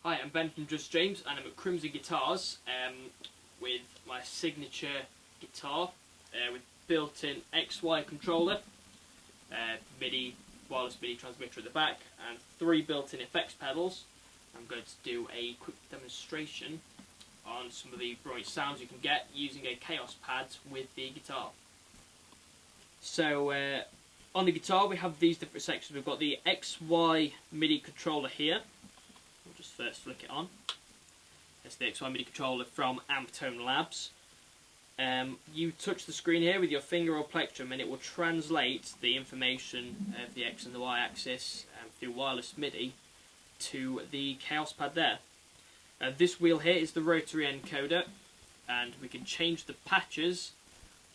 Hi, I'm Ben from Just James and I'm at Crimson Guitars with my signature guitar with built-in XY controller, wireless MIDI transmitter at the back, and 3 built-in effects pedals. I'm going to do a quick demonstration on some of the brilliant sounds you can get using a Kaoss Pad with the guitar. So on the guitar we have these different sections. We've got the XY MIDI controller here. We'll just first flick it on. It's the XY MIDI controller from Amptone Labs. You touch the screen here with your finger or plectrum and it will translate the information of the X and the Y axis through wireless MIDI to the Kaoss Pad there. This wheel here is the rotary encoder, and we can change the patches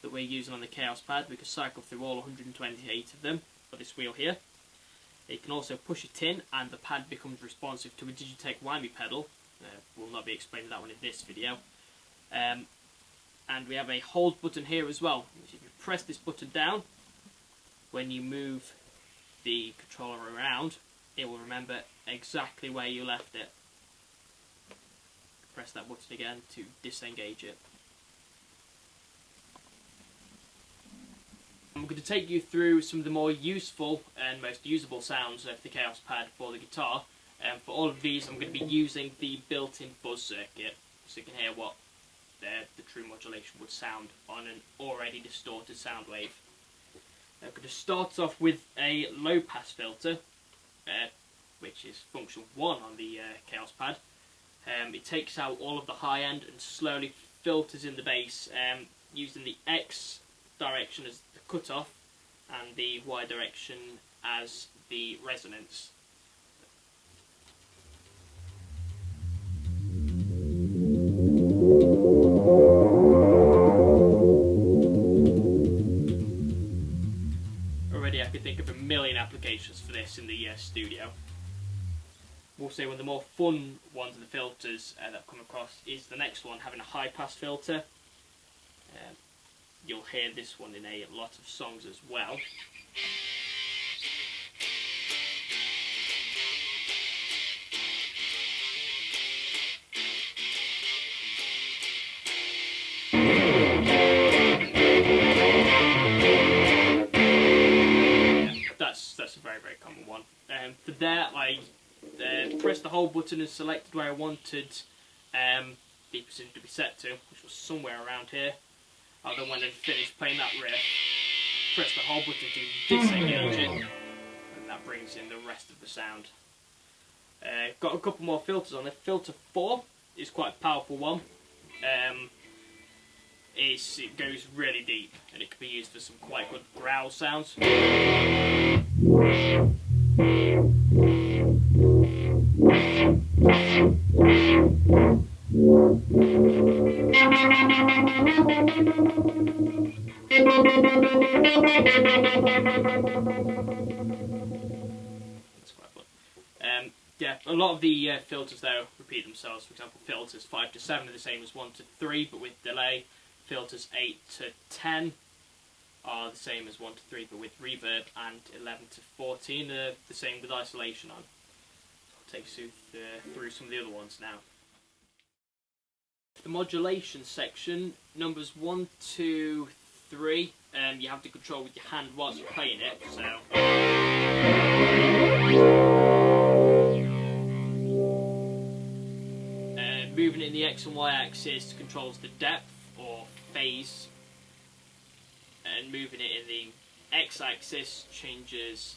that we're using on the Kaoss Pad. We can cycle through all 128 of them for this wheel here. You can also push it in and the pad becomes responsive to a Digitech whammy pedal. We'll not be explaining that one in this video. And we have a hold button here as well. If you press this button down, when you move the controller around, it will remember exactly where you left it. Press that button again to disengage it. I'm going to take you through some of the more useful and most usable sounds of the Kaoss Pad for the guitar. For all of these I'm going to be using the built-in buzz circuit, so you can hear what the true modulation would sound on an already distorted sound wave. I'm going to start off with a low pass filter, which is function 1 on the Kaoss Pad. It takes out all of the high end and slowly filters in the bass, using the X direction as the cutoff and the Y direction as the resonance. Already I could think of a million applications for this in the studio. We'll say one of the more fun ones of the filters that I've come across is the next one, having a high pass filter. You'll hear this one in a lot of songs as well. That's a very, very common one. For that, I pressed the hold button and selected where I wanted the precision to be set to, which was somewhere around here. Then when I finished playing that riff, press the hold button to disengage it, and that brings in the rest of the sound. Got a couple more filters on there. Filter 4 is quite a powerful one. It goes really deep, and it can be used for some quite good growl sounds. That's quite fun. Yeah, a lot of the filters though repeat themselves. For example, filters 5 to 7 are the same as 1 to 3, but with delay. Filters 8 to 10 are the same as 1 to 3, but with reverb, and 11 to 14 are the same with isolation on. So I'll take you through some of the other ones now. The modulation section, numbers 1, 2, 3, you have to control with your hand whilst you're playing it, so... moving it in the X and Y axis controls the depth or phase, and moving it in the X axis changes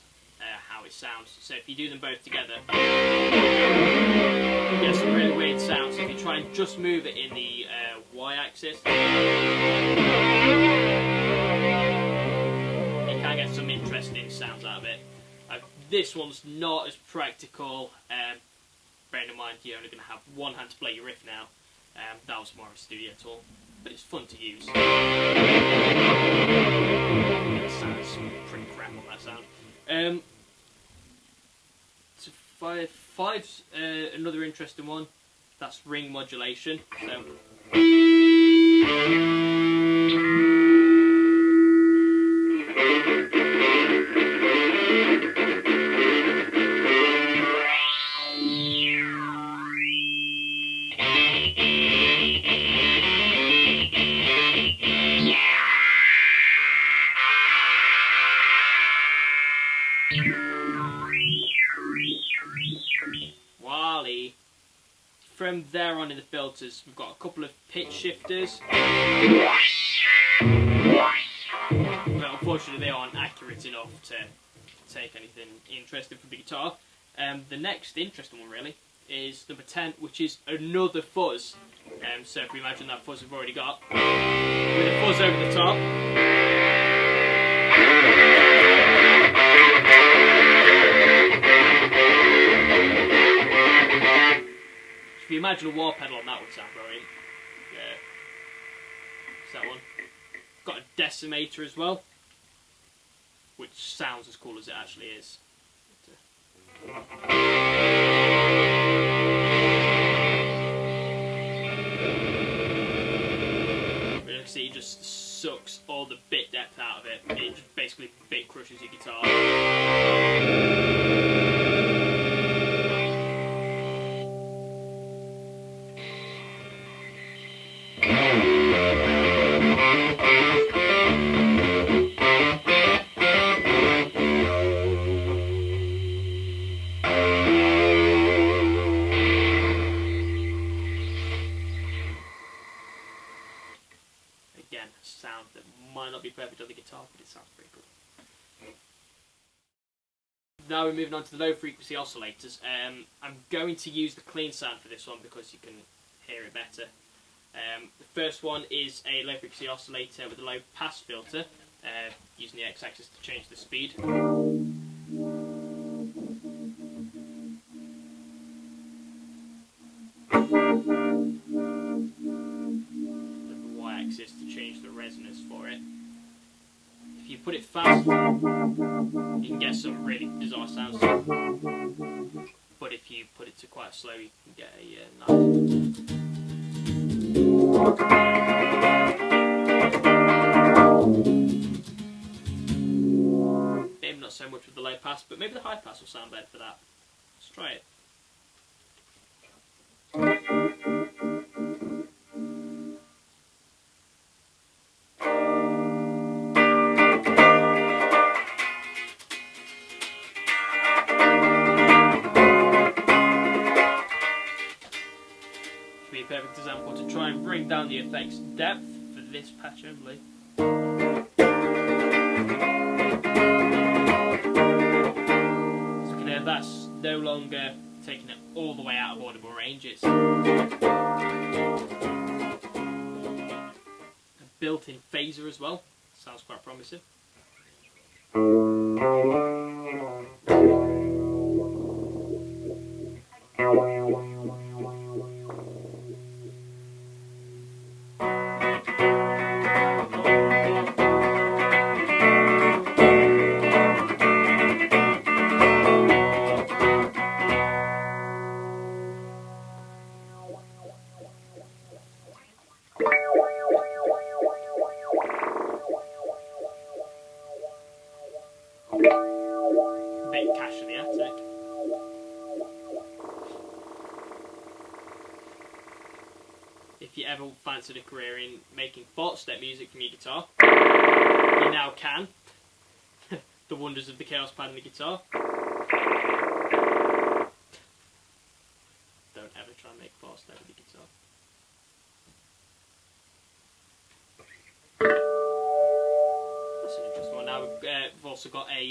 how it sounds. So if you do them both together, you get some really weird sounds. So if you try and just move it in the Y axis, you can get some interesting sounds out of it. This one's not as practical. Bearing in mind you're only going to have one hand to play your riff now. That was more of a studio tool, but it's fun to use. It sounds pretty crap on that sound. So five's another interesting one. That's ring modulation. So finale, from there on in the filters, we've got a couple of pitch shifters. But unfortunately they aren't accurate enough to take anything interesting from the guitar. The next interesting one really is number 10, which is another fuzz. So if we imagine that fuzz we've already got, with a fuzz over the top. If you imagine a wah pedal on that would sound brilliant. Yeah. It's that one. Got a decimator as well, which sounds as cool as it actually is. You can see it just sucks all the bit depth out of it. It just basically bit crushes your guitar. Again, a sound that might not be perfect on the guitar, but it sounds pretty good. Now we're moving on to the low frequency oscillators. I'm going to use the clean sound for this one because you can hear it better. The first one is a low frequency oscillator with a low pass filter, using the x-axis to change the speed. To change the resonance for it. If you put it fast, you can get some really bizarre sounds. But if you put it to quite slow, you can get a maybe not so much with the low pass, but maybe the high pass will sound better for that. Let's try it. Be a perfect example to try and bring down the effects depth for this patch only. So you can hear that's no longer taking it all the way out of audible range. It's a built-in phaser as well. Sounds quite promising. Bit cash in the attic. If you ever fancied a career in making four-step music from your guitar, you now can. The wonders of the Kaoss Pad and the guitar. Don't ever try and make four-step with your guitar. That's an interesting one. Now we've also got a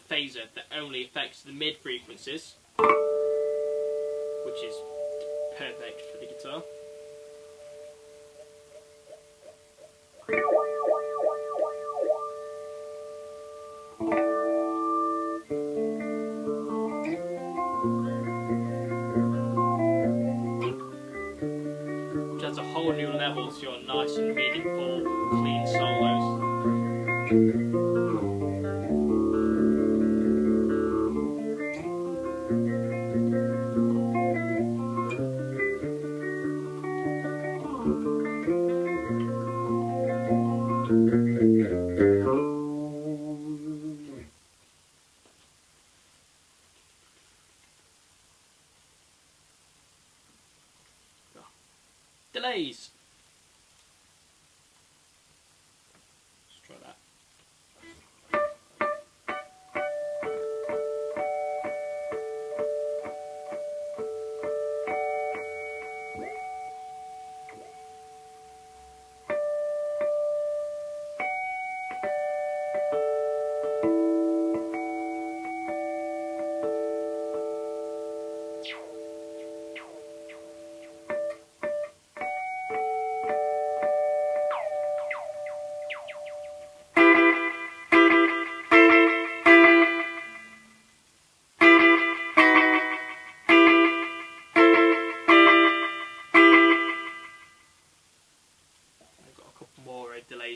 phaser that only affects the mid frequencies, which is perfect for the guitar. Which adds a whole new level to your nice and meaningful, clean solos. Delays. Let's try that.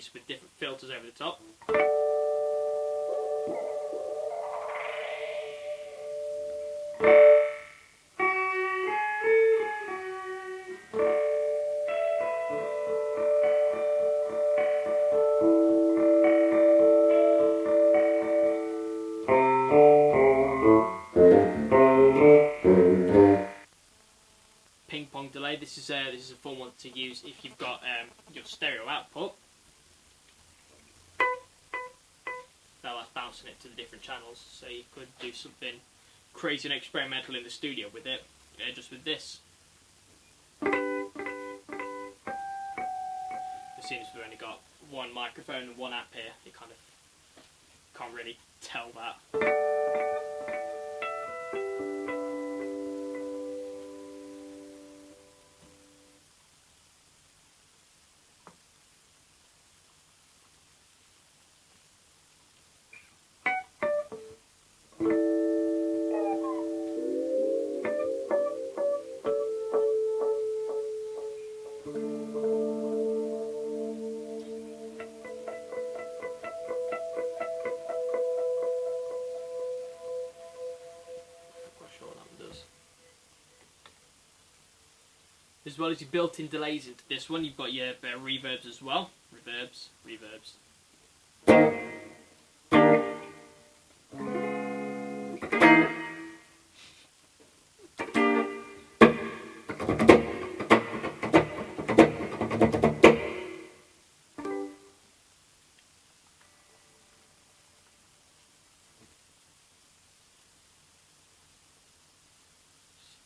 delays with different filters over the top. Ping pong delay. This is a fun one to use if you've got your stereo output. That's bouncing it to the different channels, so you could do something crazy and experimental in the studio with it, just with this. Since we've only got one microphone and one app here, you kind of can't really tell that. As well as your built-in delays into this one, you've got your reverbs as well. Reverbs.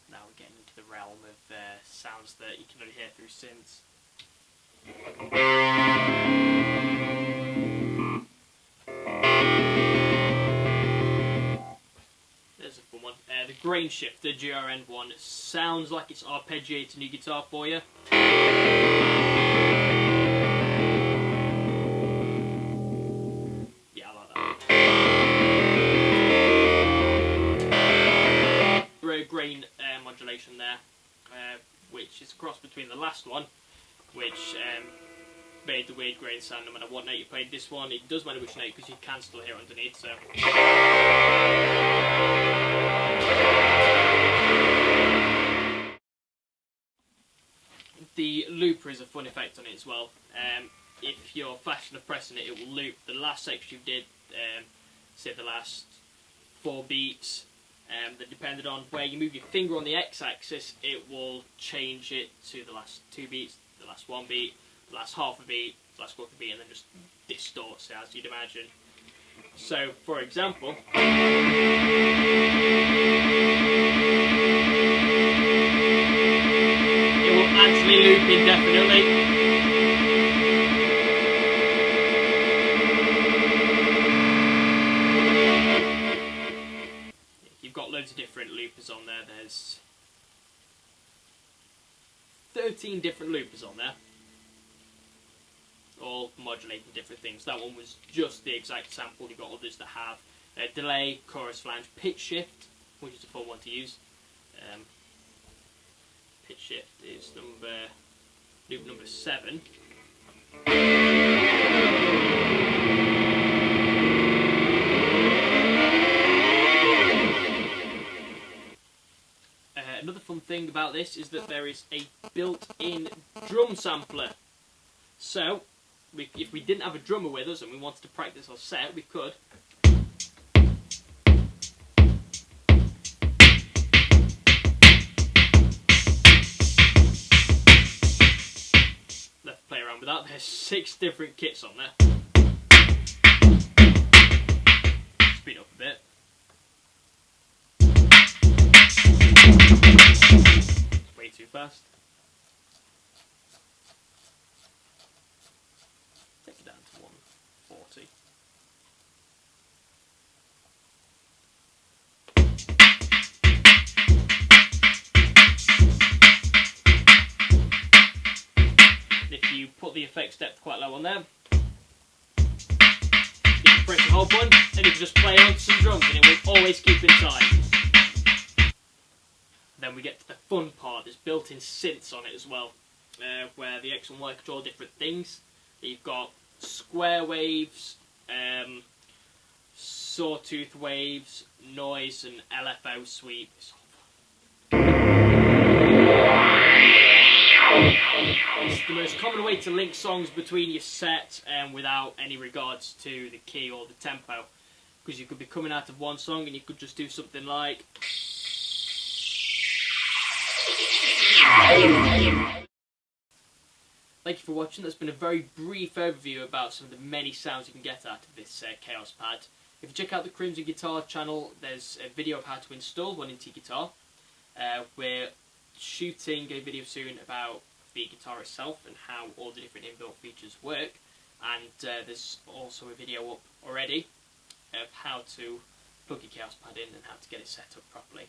Now we're getting into the realm of sounds that you can only hear through synths. There's a fun one. The grain shifter, GRN one, sounds like it's arpeggiating your guitar for you. Yeah, I like that. Grain modulation there, which is a cross between the last one, which made the weird grain sound no matter what note you played. This one, it does matter which note because you can still hear it underneath, so. The looper is a fun effect on it as well. If you're fast enough pressing it, it will loop the last section you did, say the last 4 beats. That depended on where you move your finger on the x-axis, it will change it to the last 2 beats, the last 1 beat, the last half a beat, the last quarter beat, and then just distorts it as you'd imagine. So, for example, it will actually loop indefinitely. Loads of different loopers on there. There's 13 different loopers on there, all modulating different things. That one was just the exact sample. You've got others that have delay, chorus flange, pitch shift, which is a fun one to use. Pitch shift is loop number 7. Another fun thing about this is that there is a built-in drum sampler. So, if we didn't have a drummer with us and we wanted to practice our set, we could. Let's play around with that. There's 6 different kits on there. Speed up a bit. Way too fast. Take it down to 140. If you put the effects depth quite low on there, you can press the hold button and you can just play on some drums and it will always keep in time. Then we get to the fun part. There's built-in synths on it as well, where the X and Y control different things. You've got square waves, sawtooth waves, noise, and LFO sweep. It's the most common way to link songs between your set without any regards to the key or the tempo. Because you could be coming out of one song and you could just do something like... Thank you for watching. That's been a very brief overview about some of the many sounds you can get out of this Kaoss Pad. If you check out the Crimson Guitar channel, there's a video of how to install one into your guitar. We're shooting a video soon about the guitar itself and how all the different inbuilt features work. And there's also a video up already of how to plug your Kaoss Pad in and how to get it set up properly.